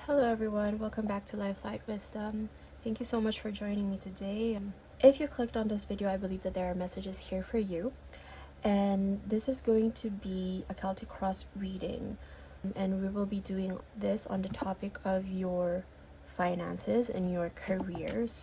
Hello everyone, welcome back to Lifelight Wisdom. Thank you so much for joining me today. If you clicked on this video, I believe that there are messages here for you. And this is going to be a Celtic Cross reading. And we will be doing this on the topic of your finances and your careers.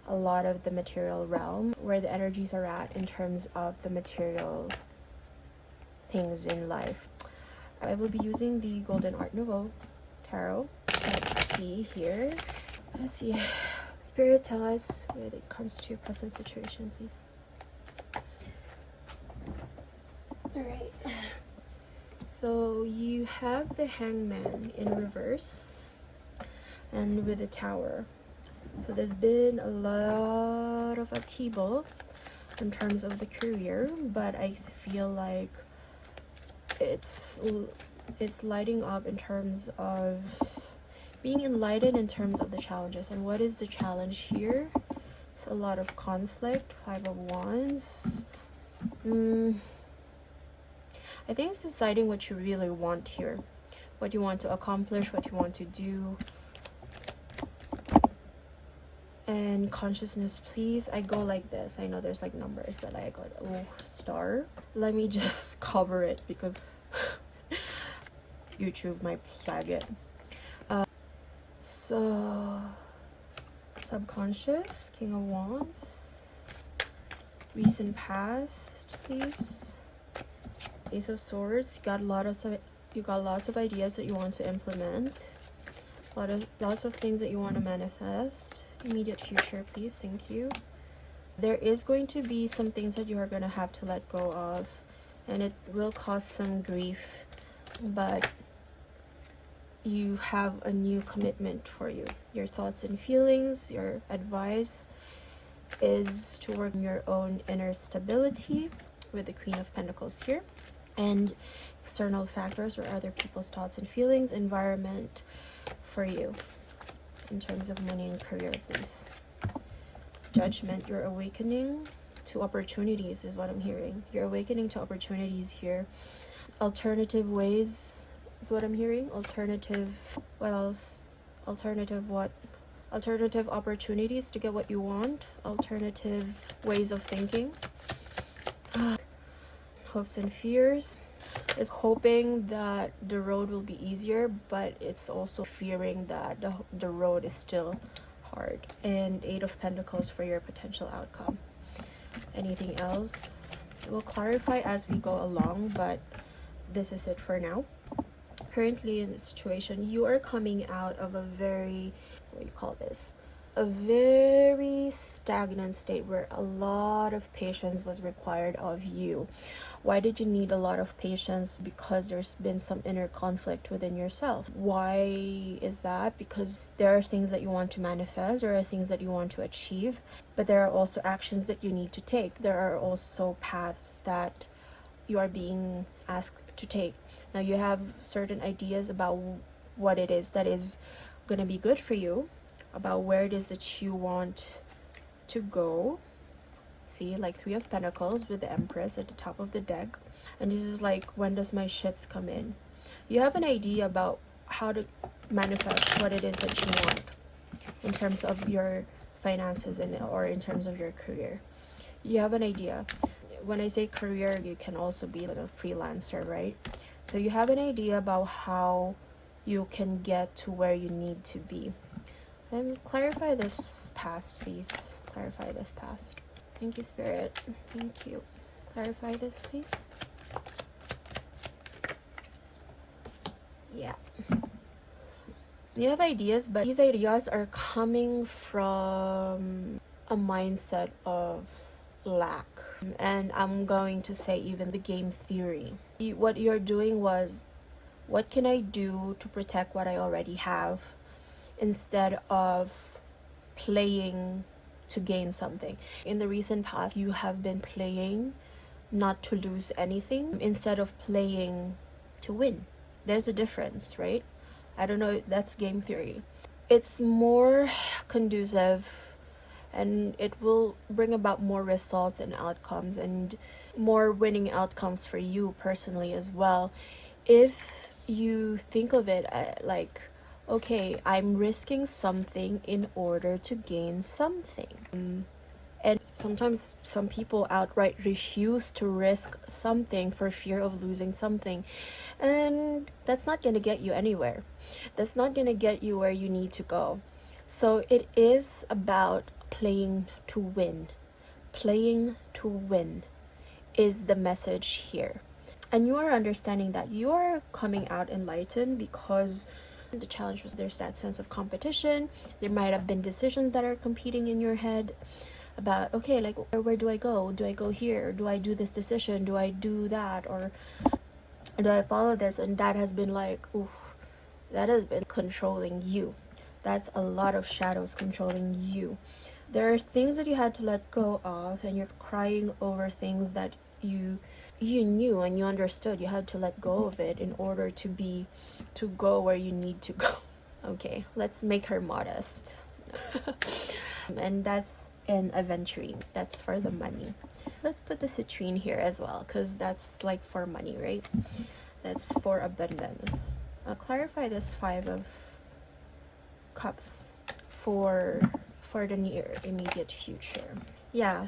A lot of the material realm, where the energies are at in terms of the material things in life. I will be using the Golden Art Nouveau Tarot. Let's see here. Let's see. Spirit, tell us when it comes to your present situation, please. Alright. So you have the Hangman in reverse and with the Tower. So there's been a lot of upheaval in terms of the career, but I feel like it's lighting up in terms of being enlightened in terms of the challenges. And what is the challenge here? It's a lot of conflict. 5 of Wands. I think it's deciding what you really want here, what you want to accomplish, what you want to do. And consciousness, please. I go like this. I know there's like numbers, but I got star. Let me just cover it because YouTube might flag it. So subconscious, King of Wands, recent past, please. Ace of Swords. You got lots of ideas that you want to implement. Lots of things that you want to manifest. Immediate future, please. Thank you. There is going to be some things that you are going to have to let go of, and it will cause some grief, but you have a new commitment for you. Your thoughts and feelings, your advice is to work on your own inner stability with the Queen of Pentacles here, and external factors or other people's thoughts and feelings, environment for you in terms of money and career, please. Judgment, you're awakening to opportunities is what I'm hearing. You're awakening to opportunities here. Alternative ways is what I'm hearing. Alternative, what else? Alternative what? Alternative opportunities to get what you want. Alternative ways of thinking. Hopes and fears. Is hoping that the road will be easier, but it's also fearing that the road is still hard. And 8 of Pentacles for your potential outcome. Anything else? We'll clarify as we go along, but this is it for now. Currently in the situation, you are coming out of a very, what do you call this? A very stagnant state where a lot of patience was required of you. Why did you need a lot of patience? Because there's been some inner conflict within yourself. Why is that? Because there are things that you want to manifest, there are things that you want to achieve, but there are also actions that you need to take. There are also paths that you are being asked to take. Now you have certain ideas about what it is that is going to be good for you, about where it is that you want to go. See, like 3 of Pentacles with the Empress at the top of the deck. And this is like, when does my ships come in? You have an idea about how to manifest what it is that you want in terms of your finances or in terms of your career. You have an idea. When I say career, you can also be like a freelancer, right? So you have an idea about how you can get to where you need to be. And clarify this past, please. Clarify this past. Thank you, Spirit. Thank you. Clarify this, please. Yeah. You have ideas, but these ideas are coming from a mindset of lack. And I'm going to say even the game theory. What you're doing was, what can I do to protect what I already have, instead of playing to gain something. In the recent past, you have been playing not to lose anything instead of playing to win. There's a difference, right? I don't know, that's game theory. It's more conducive and it will bring about more results and outcomes and more winning outcomes for you personally as well, if you think of it like, okay, I'm risking something in order to gain something. And sometimes some people outright refuse to risk something for fear of losing something. And that's not going to get you anywhere. That's not going to get you where you need to go. So it is about playing to win. Playing to win is the message here. And you are understanding that you are coming out enlightened because the challenge was there's that sense of competition. There might have been decisions that are competing in your head about, okay, like where do I go? Do I go here? Do I do this decision? Do I do that? Or do I follow this? And that has been like, ooh, that has been controlling you. That's a lot of shadows controlling you. There are things that you had to let go of, and you're crying over things that you knew and you understood. You had to let go of it in order to go where you need to go. Okay, let's make her modest. And that's an aventurine. That's for the money. Let's put the citrine here as well, because that's like for money, right? That's for abundance. I'll clarify this 5 of cups for the near immediate future. Yeah,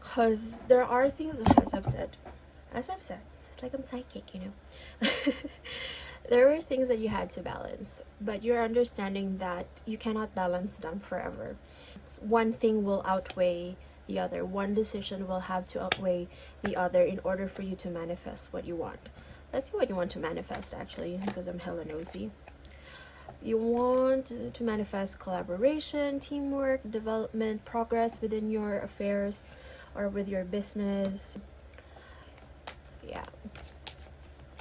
because there are things, as I've said, it's like I'm psychic, you know. There were things that you had to balance, but you're understanding that you cannot balance them forever. One thing will outweigh the other. One decision will have to outweigh the other in order for you to manifest what you want. Let's see what you want to manifest, actually, because I'm hella nosy. You want to manifest collaboration, teamwork, development, progress within your affairs or with your business. Yeah.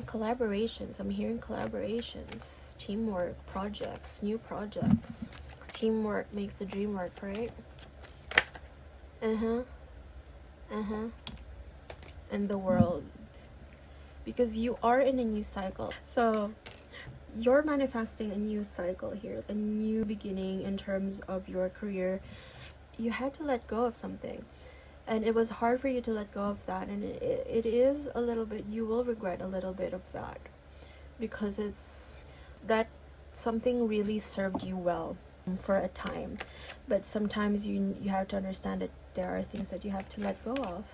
Collaborations. I'm hearing collaborations, teamwork, projects, new projects. Teamwork makes the dream work, right? And the world. Because you are in a new cycle. So you're manifesting a new cycle here, a new beginning in terms of your career. You had to let go of something, and it was hard for you to let go of that, and it is a little bit, you will regret a little bit of that, because it's that something really served you well for a time, but sometimes you have to understand that there are things that you have to let go of.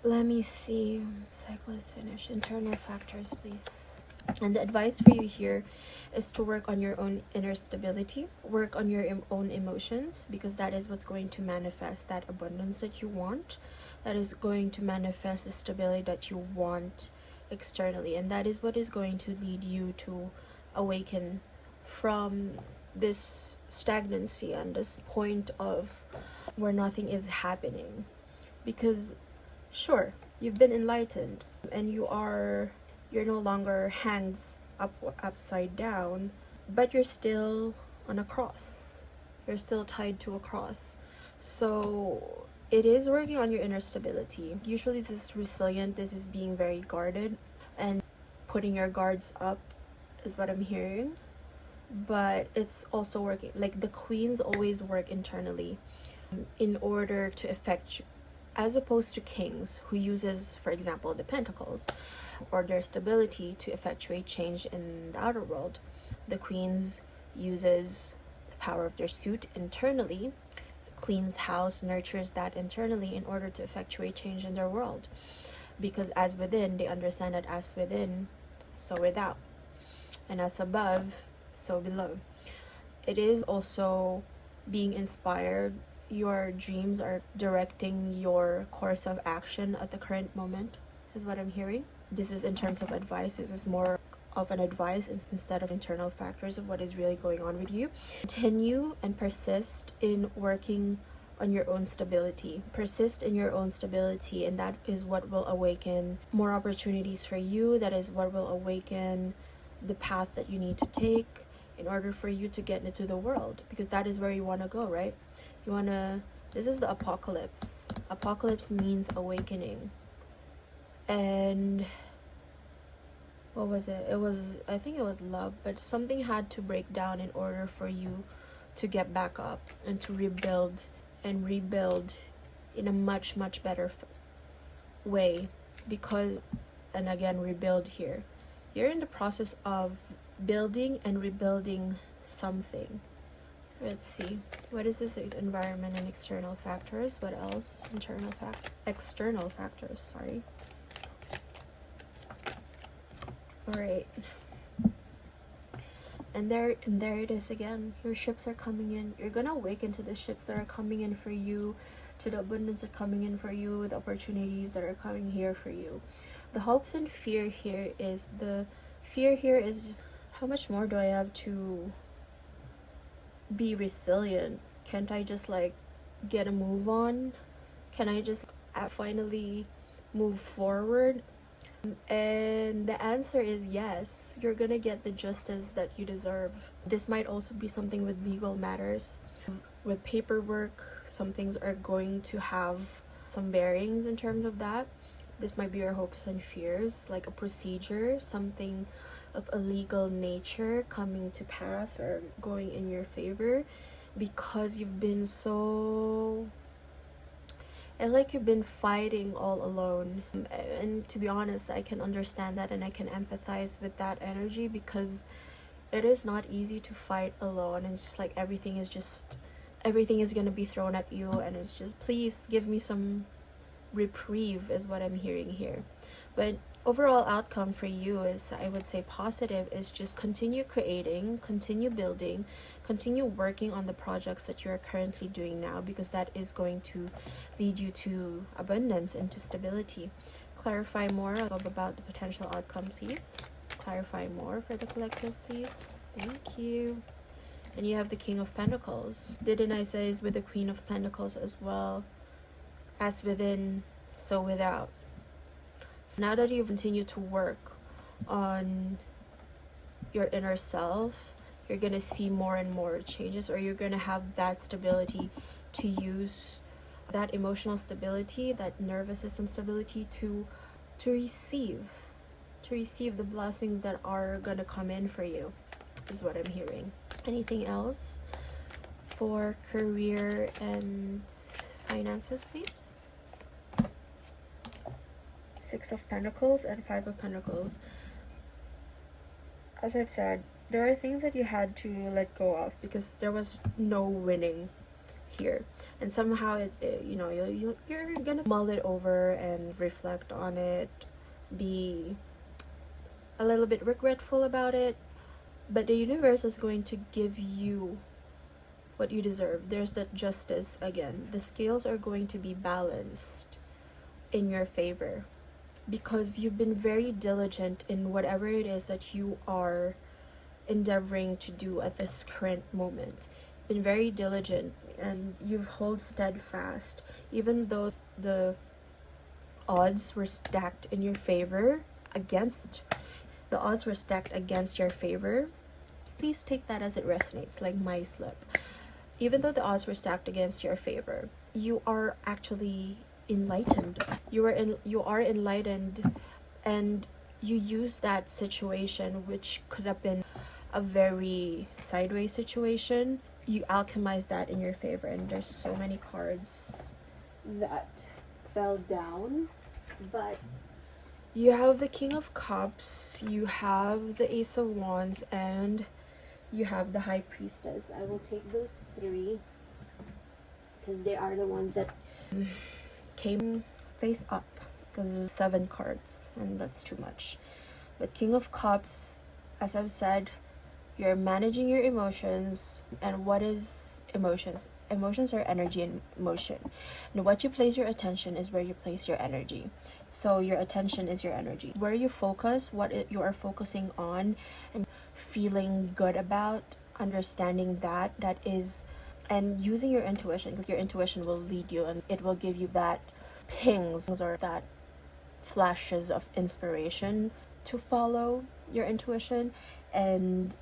Let me see. Cycle is finished. Internal factors, please. And the advice for you here is to work on your own inner stability, work on your own emotions, because that is what's going to manifest that abundance that you want. That is going to manifest the stability that you want externally, and that is what is going to lead you to awaken from this stagnancy and this point of where nothing is happening. Because sure, you've been enlightened and you're no longer hangs upside down, but you're still on a cross. You're still tied to a cross. So it is working on your inner stability. Usually this is resilient, this is being very guarded and putting your guards up is what I'm hearing. But it's also working, like the queens always work internally in order to affect, as opposed to kings who uses, for example, the pentacles or their stability to effectuate change in the outer world. The queens uses the power of their suit internally, cleans house, nurtures that internally in order to effectuate change in their world. Because as within, they understand that as within, so without, and as above, so below. It is also being inspired. Your dreams are directing your course of action at the current moment, is what I'm hearing. This is in terms of advice. This is more of an advice instead of internal factors of what is really going on with you. Continue and persist in working on your own stability. Persist in your own stability, and that is what will awaken more opportunities for you. That is what will awaken the path that you need to take in order for you to get into the world, because that is where you want to go, right? You want to, this is the apocalypse. Apocalypse means awakening. And what was it? I think it was love, but something had to break down in order for you to get back up and to rebuild in a much better way. Because, and again, rebuild here, you're in the process of building and rebuilding something. Let's see. What is this? Environment and external factors. What else? External factors, sorry. Alright. And there it is again. Your ships are coming in. You're gonna awaken to the ships that are coming in for you, to the abundance that are coming in for you, the opportunities that are coming here for you. The hopes and fear here is just, how much more do I have to be resilient? Can't I just like get a move on? Can I just finally move forward? And the answer is yes. You're gonna get the justice that you deserve. This might also be something with legal matters, with paperwork. Some things are going to have some bearings in terms of that. This might be your hopes and fears, like a procedure, something of a legal nature coming to pass or going in your favor, because you've been so, and like you've been fighting all alone. And to be honest, I can understand that and I can empathize with that energy, because it is not easy to fight alone, and it's just like everything is gonna be thrown at you, and it's just, please give me some reprieve is what I'm hearing here. But overall outcome for you is, I would say positive, is just continue creating, continue building, continue working on the projects that you're currently doing now, because that is going to lead you to abundance and to stability. Clarify more about the potential outcome, please. Clarify more for the collective, please. Thank you. And you have the King of Pentacles. Didn't I say is with the Queen of Pentacles as well? As within, so without. So now that you continue to work on your inner self, you're going to see more and more changes, or you're going to have that stability to use, that emotional stability, that nervous system stability to receive the blessings that are going to come in for you, is what I'm hearing. Anything else for career and finances, please? Six of Pentacles and Five of Pentacles. As I've said, there are things that you had to let go of because there was no winning here, and somehow you're gonna mull it over and reflect on it, be a little bit regretful about it, but the universe is going to give you what you deserve. There's that justice again. The scales are going to be balanced in your favor, because you've been very diligent in whatever it is that you are endeavoring to do at this current moment. Been very diligent, and you've held steadfast, even though the odds were stacked in your favor, against your favor. Please take that as it resonates, like my slip. Even though the odds were stacked against your favor, you are actually enlightened. You are enlightened, and you use that situation, which could have been a very sideways situation, you alchemize that in your favor. And there's so many cards that fell down, but you have the King of Cups, you have the Ace of Wands, and you have the High Priestess. I will take those three because they are the ones that came face up, because there's 7 cards and that's too much. But King of Cups, as I've said, you're managing your emotions. And what is emotions? Emotions are energy and motion, and what you place your attention is where you place your energy. So your attention is your energy. Where you focus, you are focusing on and feeling good about, understanding that is, and using your intuition, because your intuition will lead you and it will give you that pings or that flashes of inspiration to follow your intuition. And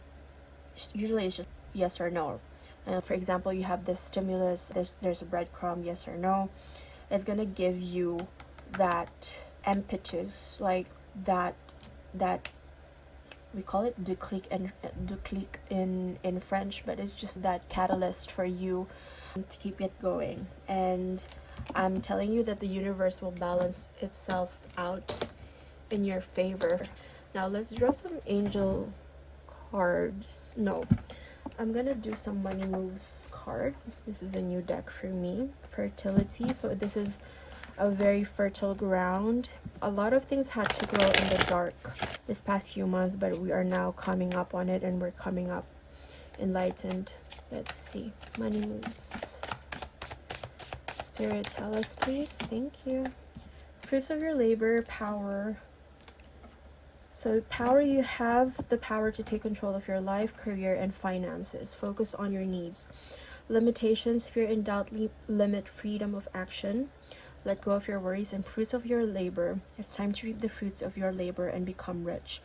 usually it's just yes or no. And for example, you have this stimulus, there's a breadcrumb, yes or no. It's gonna give you that impetus, like that we call it déclic in French, but it's just that catalyst for you to keep it going. And I'm telling you that the universe will balance itself out in your favor. Now let's draw some angel cards. No, I'm gonna do some money moves card. This is a new deck for me. Fertility. So this is a very fertile ground. A lot of things had to grow in the dark this past few months, but we are now coming up on it, and we're coming up enlightened. Let's see. Money moves. Spirit, tell us please. Thank you. Fruits of your labor. Power. So power, you have the power to take control of your life, career, and finances. Focus on your needs. Limitations, fear and doubt limit freedom of action. Let go of your worries and fruits of your labor. It's time to reap the fruits of your labor and become rich.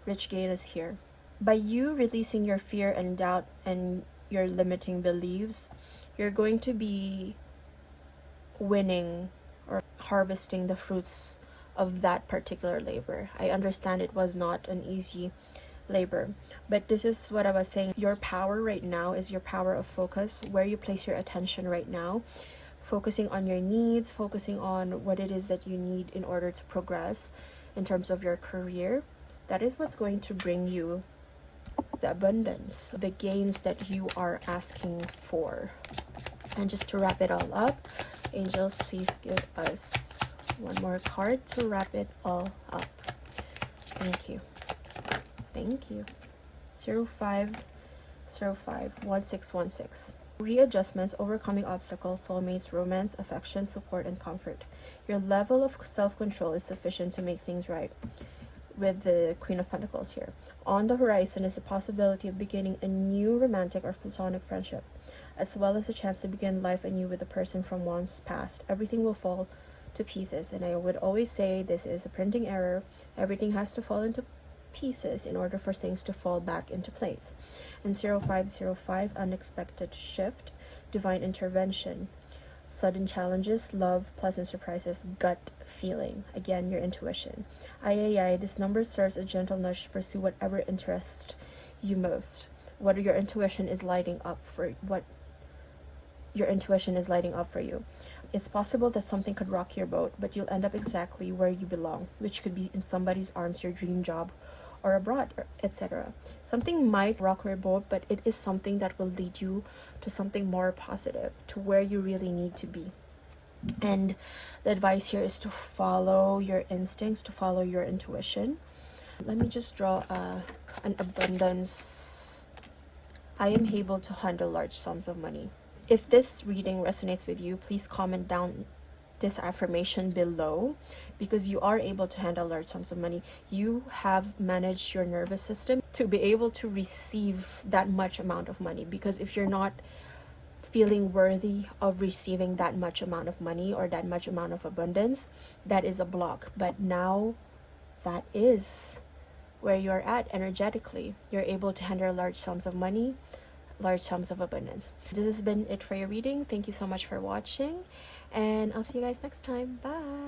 Rich gain is here. By you releasing your fear and doubt and your limiting beliefs, you're going to be winning or harvesting the fruits of that particular labor. I understand it was not an easy labor, but this is what I was saying. Your power right now is your power of focus, where you place your attention right now, focusing on your needs, focusing on what it is that you need in order to progress in terms of your career. That is what's going to bring you the abundance, the gains that you are asking for. And just to wrap it all up, angels, please give us one more card to wrap it all up. Thank you. Thank you. 05051616. Readjustments, overcoming obstacles, soulmates, romance, affection, support, and comfort. Your level of self-control is sufficient to make things right. With the Queen of Pentacles here. On the horizon is the possibility of beginning a new romantic or platonic friendship, as well as a chance to begin life anew with a person from once past. Everything will fall to pieces, and I would always say this is a printing error. Everything has to fall into pieces in order for things to fall back into place. And 0505, unexpected shift, divine intervention, sudden challenges, love, pleasant surprises, gut feeling. Again, your intuition. This number serves a gentle nudge to pursue whatever interests you most. What your intuition is lighting up for you. It's possible that something could rock your boat, but you'll end up exactly where you belong, which could be in somebody's arms, your dream job, or abroad, etc. Something might rock your boat, but it is something that will lead you to something more positive, to where you really need to be. And the advice here is to follow your instincts, to follow your intuition. Let me just draw an abundance. I am able to handle large sums of money. If this reading resonates with you, please comment down this affirmation below, because you are able to handle large sums of money. You have managed your nervous system to be able to receive that much amount of money, because if you're not feeling worthy of receiving that much amount of money or that much amount of abundance, that is a block. But now that is where you're at energetically. You're able to handle large sums of money, large sums of abundance. This has been it for your reading. Thank you so much for watching, and I'll see you guys next time. Bye.